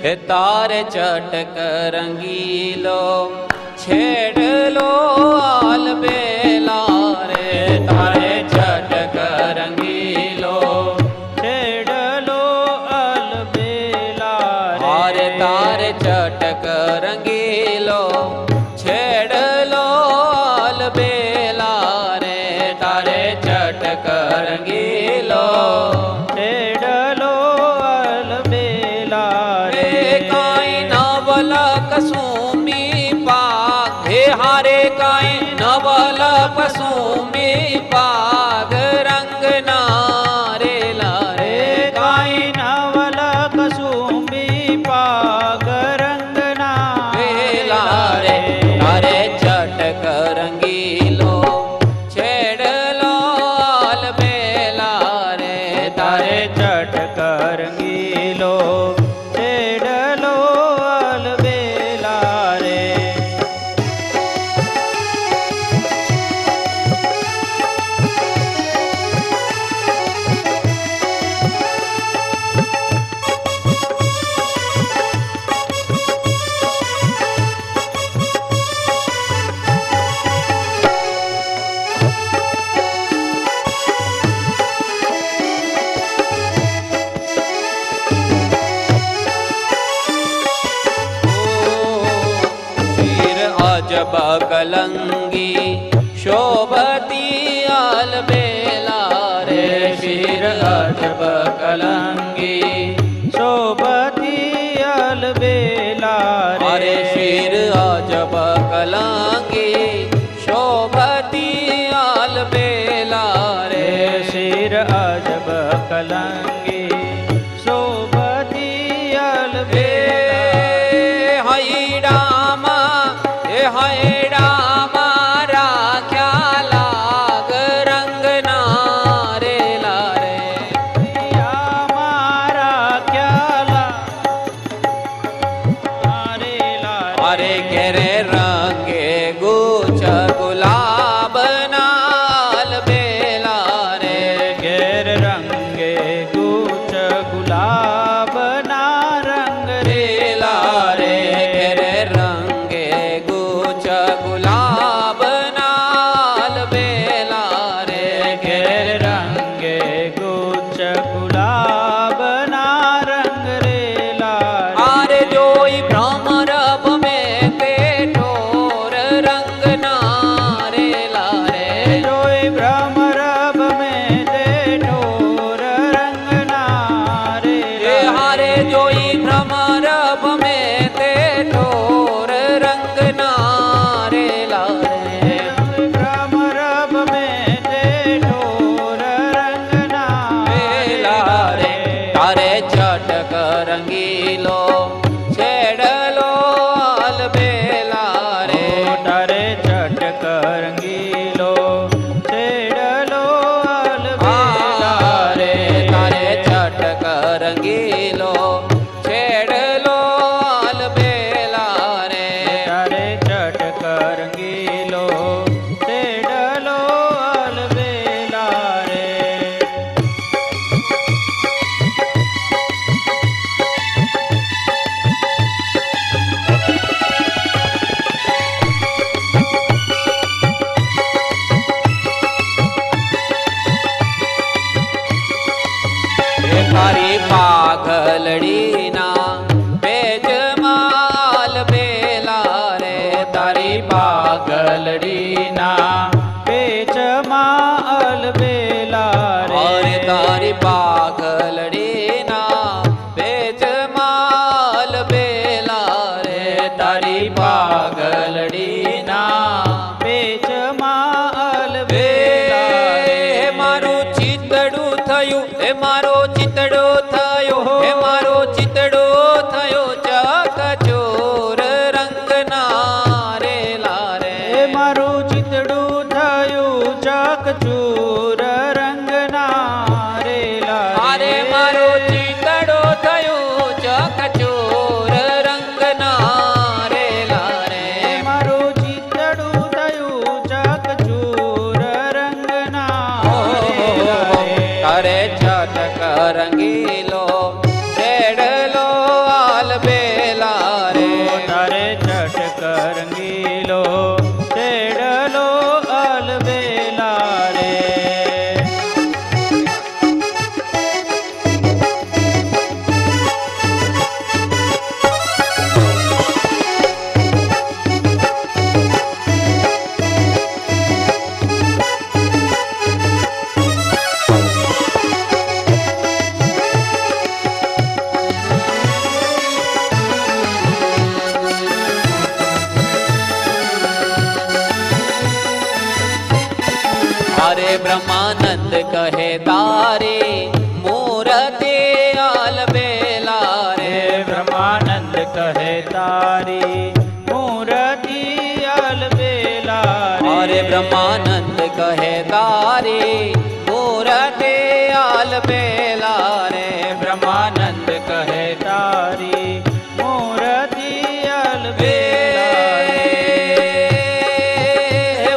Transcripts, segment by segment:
હે તારે ચટક રંગીલો છેડલો આલબેલા રે તારે ચટક રંગીલો છેડલો અલબેલા હારે તારે ચટક રંગીલો છેડલો આલબેલા રે તારે ચટક રંગીલો છેડલો અલબેલા રે કાઈ નવલ કસુમી પાગ હે હારે કાઈ નવલ કસુમી પાગ રંગ નારેલા રે કાઈ નવલ કસુંબી પાગ રંગના વેલા રે તારે ચટક રંગીલો છેડલો આલબેલા રે તારે ચટક રંગીલો છેડલો અલબેલા રે શિર અજબ કલંગી શોભતી આલબેલા રે શિર અજબ કલંગી શોભતી અલબેલા અરે શિર અજબ કલંગી શોભતી આલબેલા રે શિર અજબ કલંગી શોભતી અલબેલા હૈડામાં રાખ્યા લાગ રંગ નારેલા રે મારા ખ્યાલા અરે કેરે રંગે ગુચ્છ ગુલાબ નાલ બેલા રે ઘેર રંગે ગુચ્છ ગુલાબ ના રંગ રેલા રે કેરે રંગે ગુચ્છ ગુલાબ નાલ બેલા રે ઘેર રંગે ગુચ્છ ગુલાબ ના રંગ રેલા આરે જોઈ ભ્રમર ભમે તે ઠોર રંગ નારેલા રે જોઈ ભ્રમર ભમે તે ઠોર રંગ ના રે હારે જોઈ ભ્રમર ભમે તે ઠોર રંગ નારેલા રે ભ્રમર ભમે તે ઠોર રંગ ના વેલા રે તારે ચટક રંગીલો છેડલો આલબેલા રે તારે ચટક રંગીલો છેડલો અલબેલા રે તારે ચટક રંગીલો છેડલો આલબેલા રે તારે ચટક રંગીલો છેડલો અલબેલા રે બ્રહ્માનંદ કહે તારી મૂર્તિ આલબેલા રે બ્રહ્માનંદ કહે તારી મૂર્તિ અલબેલા અરે બ્રહ્માનંદ કહે તારી મૂર્તિ આલબેલા રે બ્રહ્માનંદ કહે તારી મૂર્તિ અલબેલા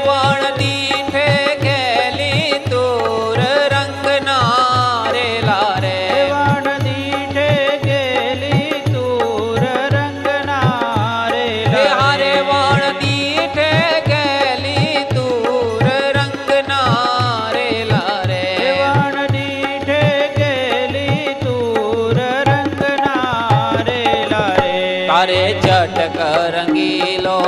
વણ દીઠે ગેલી તુર રંગના રે લારે વણ દીઠે ગેલી તુર રંગના રે હારે વણ દીઠે ગેલી તુર રંગના રે લારે વણ દીઠે ગેલી તુર રંગના રે તારે ચટક રંગીલો